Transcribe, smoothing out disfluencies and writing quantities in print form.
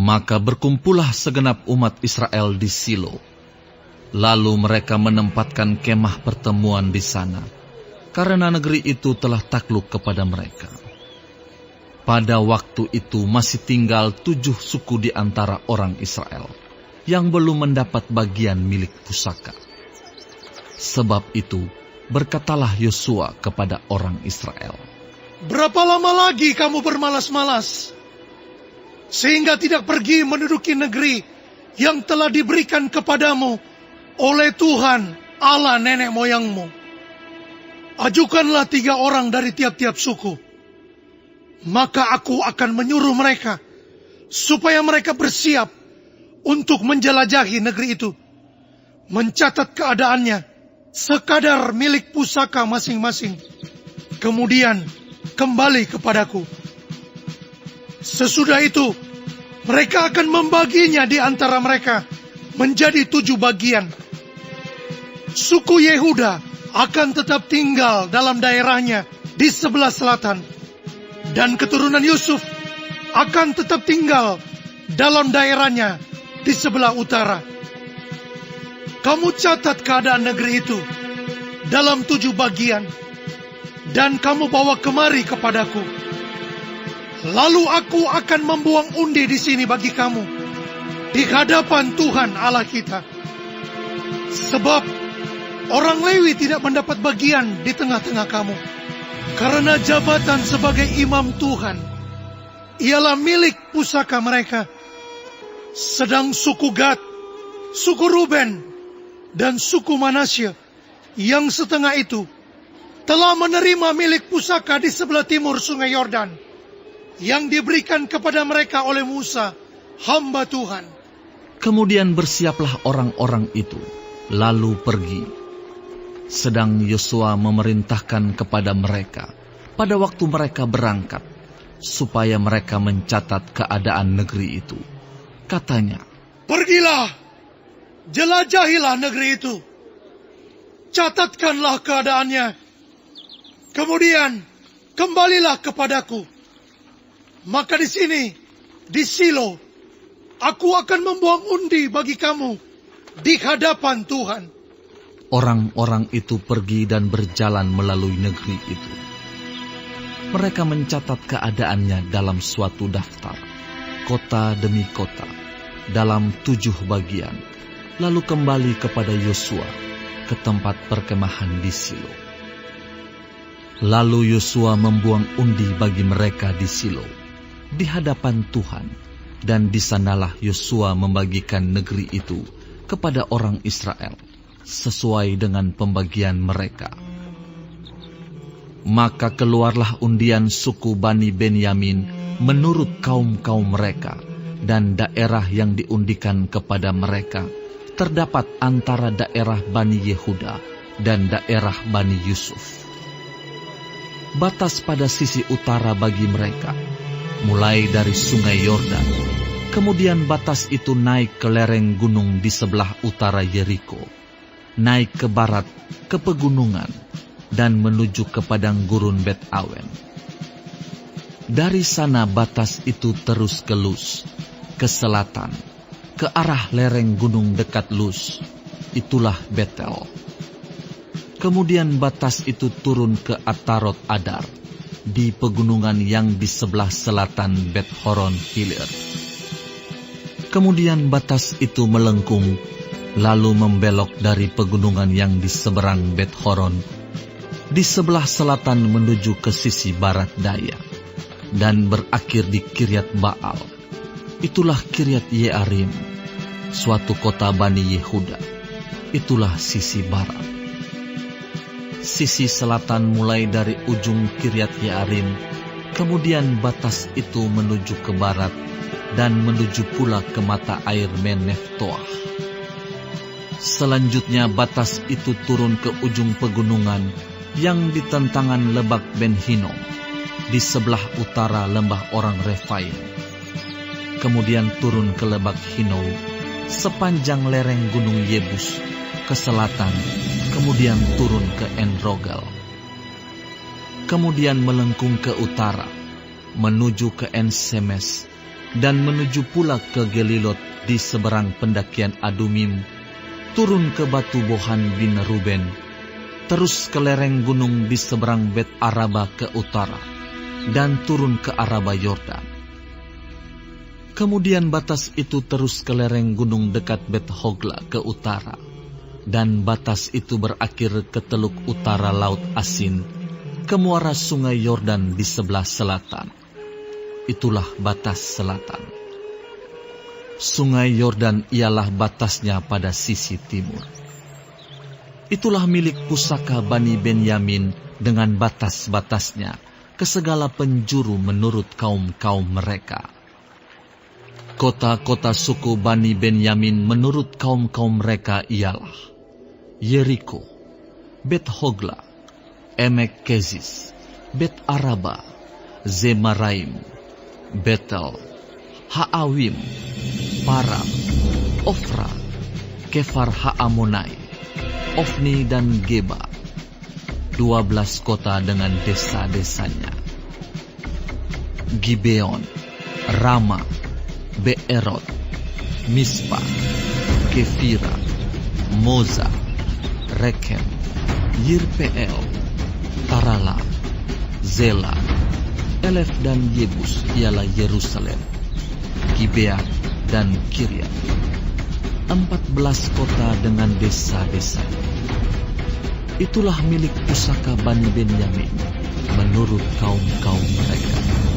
Maka berkumpullah segenap umat Israel di Silo. Lalu mereka menempatkan kemah pertemuan di sana, karena negeri itu telah takluk kepada mereka. Pada waktu itu masih tinggal 7 suku di antara orang Israel, yang belum mendapat bagian milik pusaka. Sebab itu, berkatalah Yosua kepada orang Israel, "Berapa lama lagi kamu bermalas-malas, sehingga tidak pergi menduduki negeri yang telah diberikan kepadamu oleh Tuhan Allah nenek moyangmu? Ajukanlah 3 orang dari tiap-tiap suku, maka aku akan menyuruh mereka supaya mereka bersiap untuk menjelajahi negeri itu, mencatat keadaannya, sekadar milik pusaka masing-masing, kemudian kembali kepadaku. Sesudah itu, mereka akan membaginya di antara mereka menjadi 7 bagian. Suku Yehuda akan tetap tinggal dalam daerahnya di sebelah selatan, dan keturunan Yusuf akan tetap tinggal dalam daerahnya di sebelah utara. Kamu catat keadaan negeri itu dalam 7 bagian, dan kamu bawa kemari kepadaku. Lalu aku akan membuang undi di sini bagi kamu, di hadapan Tuhan Allah kita. Sebab orang Lewi tidak mendapat bagian di tengah-tengah kamu, karena jabatan sebagai imam Tuhan ialah milik pusaka mereka. Sedang suku Gad, suku Ruben, dan suku Manasye yang setengah itu telah menerima milik pusaka di sebelah timur sungai Yordan, yang diberikan kepada mereka oleh Musa, hamba Tuhan." Kemudian bersiaplah orang-orang itu, lalu pergi. Sedang Yosua memerintahkan kepada mereka, pada waktu mereka berangkat, supaya mereka mencatat keadaan negeri itu. Katanya, "Pergilah, jelajahilah negeri itu, catatkanlah keadaannya, kemudian kembalilah kepadaku. Maka di sini, di Silo, aku akan membuang undi bagi kamu di hadapan Tuhan." Orang-orang itu pergi dan berjalan melalui negeri itu. Mereka mencatat keadaannya dalam suatu daftar, kota demi kota, dalam 7 bagian, lalu kembali kepada Yosua ke tempat perkemahan di Silo. Lalu Yosua membuang undi bagi mereka di Silo, di hadapan Tuhan, dan di sanalah Yosua membagikan negeri itu kepada orang Israel, sesuai dengan pembagian mereka. Maka keluarlah undian suku Bani Benyamin menurut kaum-kaum mereka, dan daerah yang diundikan kepada mereka terdapat antara daerah Bani Yehuda dan daerah Bani Yusuf. Batas pada sisi utara bagi mereka mulai dari sungai Yordan, kemudian batas itu naik ke lereng gunung di sebelah utara Yeriko, naik ke barat ke pegunungan, dan menuju ke padang gurun Bet Awen. Dari sana batas itu terus ke Lus, ke selatan, ke arah lereng gunung dekat Lus, itulah Betel. Kemudian batas itu turun ke Atarot Adar, di pegunungan yang di sebelah selatan Bet Horon Hilir. Kemudian batas itu melengkung, lalu membelok dari pegunungan yang di seberang Bet Horon, di sebelah selatan menuju ke sisi barat daya, dan berakhir di Kiryat Baal. Itulah Kiryat Yearim, suatu kota Bani Yehuda. Itulah sisi barat. Sisi selatan mulai dari ujung Kiryat Yearim, kemudian batas itu menuju ke barat, dan menuju pula ke mata air Meneftoah. Selanjutnya batas itu turun ke ujung pegunungan yang di tentangan Lebak Ben Hinnom, di sebelah utara lembah orang Refaim. Kemudian turun ke Lebak Hinnom, sepanjang lereng gunung Yebus, ke selatan, kemudian turun ke En-Rogel. Kemudian melengkung ke utara, menuju ke En-Semes, dan menuju pula ke Gelilot di seberang pendakian Adumim, turun ke batu Bohan bin Ruben, terus ke lereng gunung di seberang Bet Araba ke utara, dan turun ke Araba Yordan. Kemudian batas itu terus ke lereng gunung dekat Bet Hogla ke utara, dan batas itu berakhir ke teluk utara Laut Asin, ke muara sungai Yordan di sebelah selatan. Itulah batas selatan. Sungai Yordan ialah batasnya pada sisi timur. Itulah milik pusaka Bani Benyamin dengan batas-batasnya ke segala penjuru menurut kaum-kaum mereka. Kota-kota suku Bani Benyamin menurut kaum-kaum mereka ialah Yeriko, Bet Hogla, Emek Kezis, Bet Araba, Zemaraim, Betel, Haawim, Param, Ofra, Kefar Haamonai, Ofni dan Geba, 12 kota dengan desa-desanya. Gibeon, Rama, Beerot, Mispa, Kefira, Moza, Rekem, Yirpeel, Tarala, Zela, Elef dan Yebus ialah Yerusalem, Gibea dan Kiryat, 14 kota dengan desa-desa. Itulah milik pusaka Bani Benyamin menurut kaum-kaum mereka.